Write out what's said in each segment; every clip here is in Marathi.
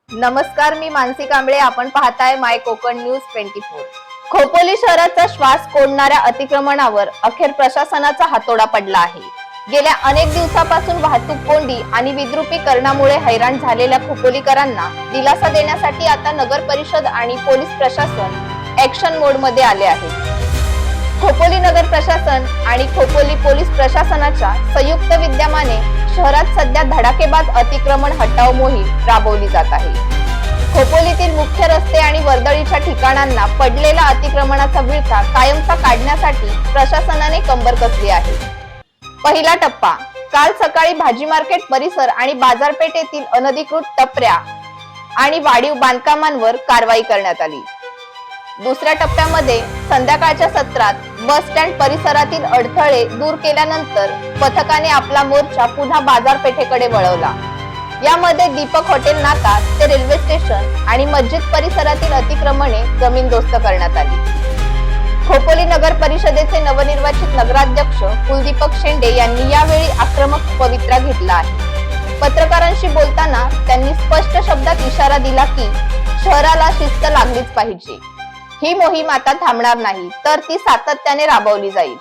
नमस्कार, मी मानसी कांबळे. आपण पाहताय माय कोकण न्यूज 24. खोपोली शहराचा श्वास कोंडणाऱ्या अतिक्रमणावर अखेर प्रशासनाचा हातोडा पडला आहे. गेल्या अनेक दिवसापासून वाहतूक कोंडी आणि विद्रुपीकरणामुळे हैराण झालेल्या खोपोलीकरांना दिलासा देण्यासाठी आता नगर परिषद आणि पोलीस प्रशासन ऍक्शन मोड मध्ये आले आहे. खोपोली नगर प्रशासन आणि खोपोली पोलीस प्रशासनाच्या संयुक्त विद्यमाने शहरात सध्या धडाकेबाज अतिक्रमण हटाव मोहीम राबवली जात आहे. खोपोलीतील मुख्य रस्ते आणि वर्दळीच्या ठिकाणांना पडलेला अतिक्रमणाचा विळखा कायमचा काढण्यासाठी प्रशासनाने कंबर कसली आहे. पहिला टप्पा काल सकाळी भाजी मार्केट परिसर आणि बाजारपेठेतील अनधिकृत टपऱ्या आणि वाढीव बांधकामांवर कारवाई करण्यात आली. दुसऱ्या टप्प्यामध्ये संध्याकाळच्या सत्रात बस स्टँड परिसरातील अडथळे दूर केल्यानंतर पथकाने आपला मोर्चा पुन्हा बाजारपेठेकडे वळवला. यामध्ये दीपक हॉटेल नाका ते रेल्वे स्टेशन आणि मस्जिद परिसरातील अतिक्रमणे जमीनदोस्त करण्यात आली. खोपोली नगर परिषदेचे नवनिर्वाचित नगराध्यक्ष कुलदीपक शेंडे यांनी यावेळी आक्रमक पवित्रा घेतला आहे. पत्रकारांशी बोलताना त्यांनी स्पष्ट शब्दात इशारा दिला की शहराला शिस्त लागलीच पाहिजे. ही मोहीम आता थांबणार नाही, तर ती सातत्याने राबवली जाईल.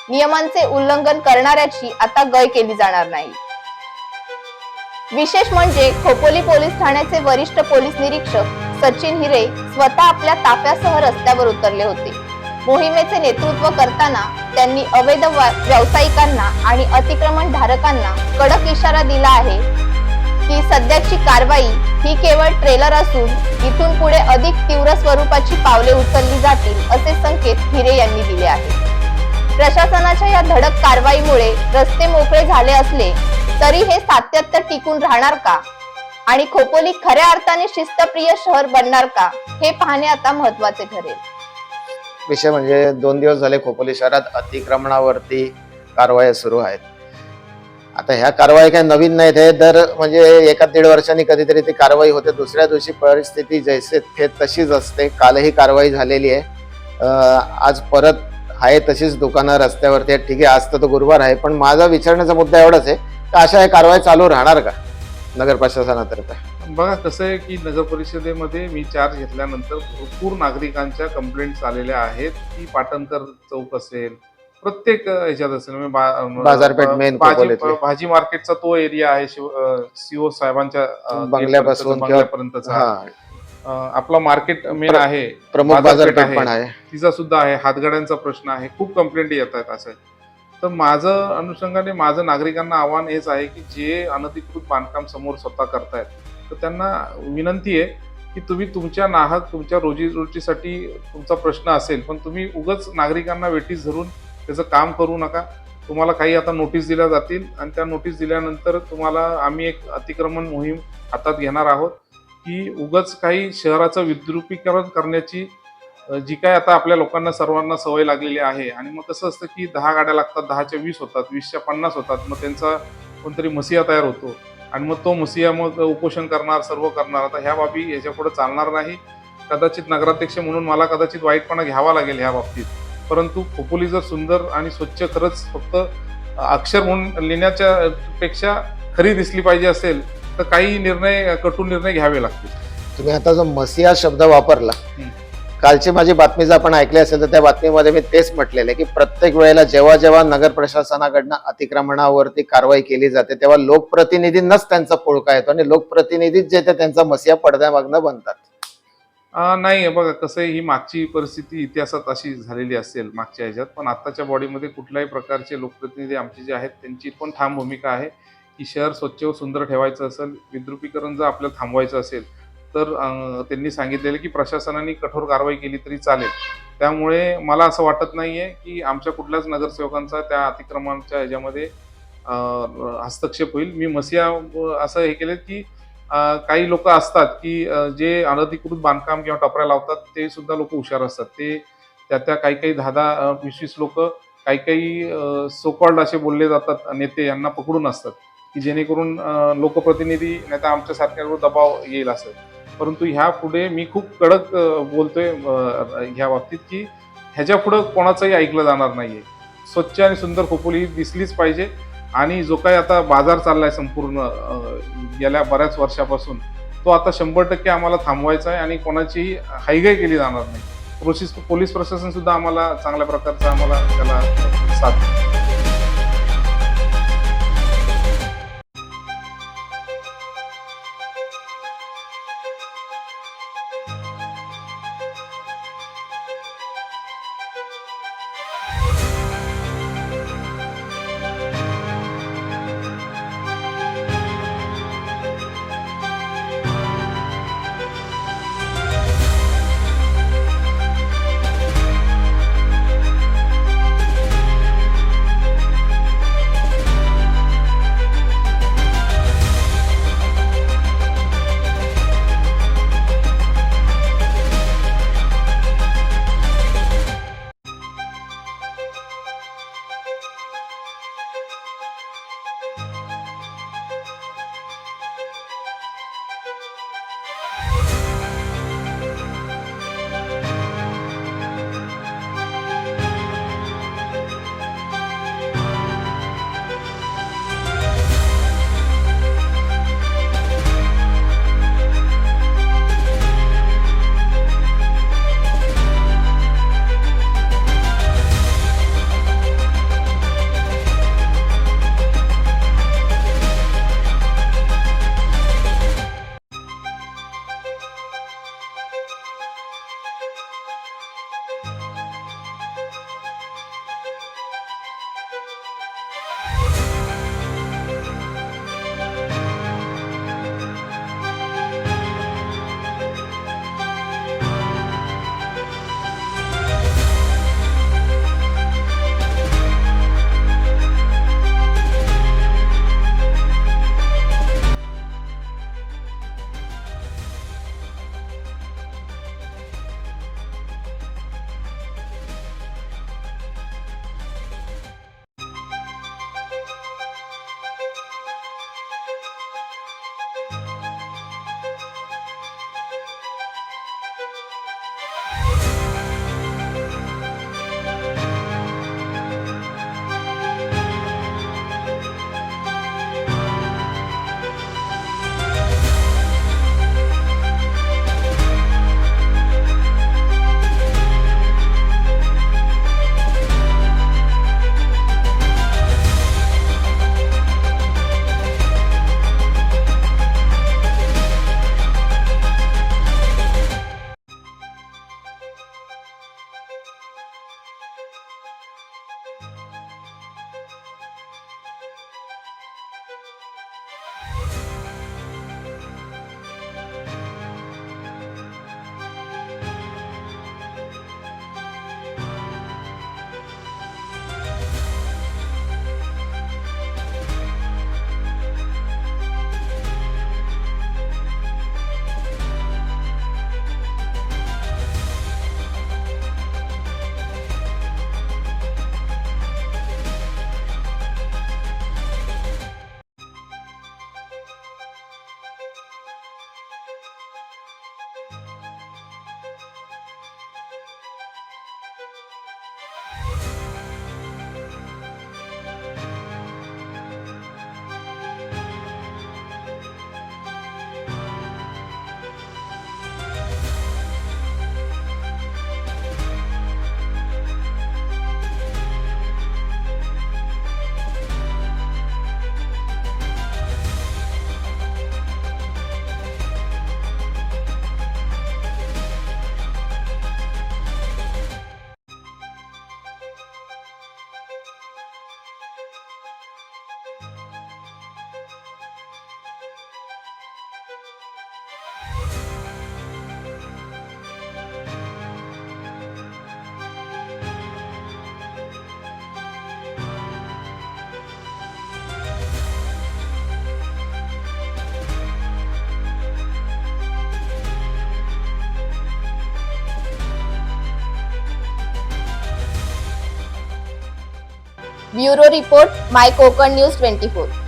नियमांचे उल्लंघन करणाऱ्याची आता गय केली जाणार नाही. विशेष म्हणजे खोपोली पोलीस ठाण्याचे वरिष्ठ पोलीस निरीक्षक सचिन हिरे स्वतः आपल्या ताफ्यासह रस्त्यावर उतरले होते. मोहिमेचे नेतृत्व करताना त्यांनी अवैध व्यावसायिकांना आणि अतिक्रमण धारकांना कडक इशारा दिला आहे की सध्याची कारवाई ही केवळ ट्रेलर असून इथून पुढे अधिक तीव्र स्वरूपाची पावले उचलली जातील, असे संकेत हिरे यांनी दिले आहेत. प्रशासनाच्या या धडक कारवाईमुळे रस्ते मोकळे झाले असले तरी हे सातत्य टिकून राहणार का आणि खोपोली खऱ्या अर्थाने शिस्तप्रिय शहर बनणार का, हे पाहणे आता महत्त्वाचे ठरेल. विषय म्हणजे 2 दिवस झाले खोपोली शहरात अतिक्रमणावरती कारवाया सुरू आहेत. आता ह्या कारवाई काही नवीन नाहीत. हे दर म्हणजे 1-1.5 वर्षांनी कधीतरी ती कारवाई होते. दुसऱ्या दिवशी परिस्थिती जैसे थे तशीच असते. कालही कारवाई झालेली आहे. आज परत आहे तशीच दुकानं रस्त्यावरती आहेत. ठीक आहे, आज तर तो गुरुवार आहे, पण माझा विचारण्याचा मुद्दा एवढाच आहे की अशा कारवाई चालू राहणार का नगर प्रशासनातर्फे? बघा कसं आहे की नगर परिषदेमध्ये मी चार्ज घेतल्यानंतर भरपूर नागरिकांच्या कंप्लेंट्स आलेल्या आहेत की पाटणकर चौक असेल, प्रत्येक ह्याच्यात असेल, बाजारपेठ मेन भाजी मार्केटचा तो एरिया आहे, सीओ साहेबांच्या बंगल्यापर्यंतचा आपला मार्केट मेन आहे, प्रमुख बाजारपेठ पण आहे, तिचा सुद्धा आहे, हातगाड्यांचा प्रश्न आहे, खूप कंप्लेंट येत आहेत. असं तर माझं अनुषंगाने माझं नागरिकांना आव्हान हेच आहे की जे अनधिकृत बांधकाम समोर स्वतः करतायत तर त्यांना विनंती आहे की तुम्ही तुमच्या नाहक तुमच्या रोजीरोटीसाठी तुमचा प्रश्न असेल, पण तुम्ही उगाच नागरिकांना वेठीस धरून त्याचं काम करू नका. तुम्हाला काही आता नोटीस दिल्या जातील आणि त्या नोटीस दिल्यानंतर तुम्हाला आम्ही एक अतिक्रमण मोहीम हातात घेणार आहोत की उगाच काही शहराचं विद्रुपीकरण करण्याची जी काय आता आपल्या लोकांना सर्वांना सवय लागलेली आहे. आणि मग कसं असतं की 10 गाड्या लागतात, 10च्या 20 होतात, 20च्या 50 होतात, मग त्यांचा कोणतरी मसिया तयार होतो आणि मग तो मसिया मग उपोषण करणार, सर्व करणार. आता ह्या बाबी ह्याच्या पुढे चालणार नाही. कदाचित नगराध्यक्ष म्हणून मला कदाचित वाईटपणा घ्यावा लागेल ह्या बाबतीत, परंतु खोपोली जर सुंदर आणि स्वच्छ खरंच फक्त अक्षर म्हणून लिहिण्याच्या पेक्षा खरी दिसली पाहिजे असेल तर काही निर्णय, कटू निर्णय घ्यावे लागतील. तुम्ही आता जो मसिया शब्द वापरला, कालची माझी बातमी जर आपण ऐकली असेल तर त्या बातमीमध्ये मी तेच म्हटलेलं आहे की प्रत्येक वेळेला जेव्हा जेव्हा नगर प्रशासनाकडनं अतिक्रमणावरती कारवाई केली जाते तेव्हा लोकप्रतिनिधींनाच त्यांचा पुळका येतो आणि लोकप्रतिनिधीच जे ते त्यांचा मसिया पडद्यामागनं बनतात. नाही, बघा कसं आहे, ही मागची परिस्थिती इतिहासात अशी झालेली असेल मागच्या ह्याच्यात, पण आत्ताच्या बॉडीमध्ये कुठल्याही प्रकारचे लोकप्रतिनिधी आमचे जे आहेत त्यांची पण ठाम भूमिका आहे की शहर स्वच्छ व सुंदर ठेवायचं असेल, विद्रुपीकरण जर आपल्याला थांबवायचं असेल तर त्यांनी सांगितलेलं की प्रशासनाने कठोर कारवाई केली तरी चालेल. त्यामुळे मला असं वाटत नाहीये की आमच्या कुठल्याच नगरसेवकांचा त्या अतिक्रमणाच्या ह्याच्यामध्ये हस्तक्षेप होईल. मी मसिया असं हे केलं की काही लोक असतात की जे अनधिकृत बांधकाम किंवा टपऱ्या लावतात ते सुद्धा लोक हुशार असतात. ते त्या काही 10-20 लोक काही सोकॉल्ड असे बोलले जातात नेते, यांना पकडून असतात की जेणेकरून लोकप्रतिनिधी नाही तर आमच्यासारख्यावर दबाव येईल असं. परंतु ह्या पुढे मी खूप कडक बोलतोय ह्या बाबतीत की ह्याच्या पुढे कोणाचंही ऐकलं जाणार नाहीये. स्वच्छ आणि सुंदर खोपोली दिसलीच पाहिजे आणि जो काही आता बाजार चाललाय संपूर्ण गेल्या बऱ्याच वर्षापासून तो आता 100% आम्हाला थांबवायचा आहे आणि कोणाची हायगाई केली जाणार नाही. पोलीस प्रशासन सुद्धा आम्हाला चांगल्या प्रकारचा आम्हाला त्याला साथ देईल. ब्युरो रिपोर्ट, माय कोकण न्यूज 24.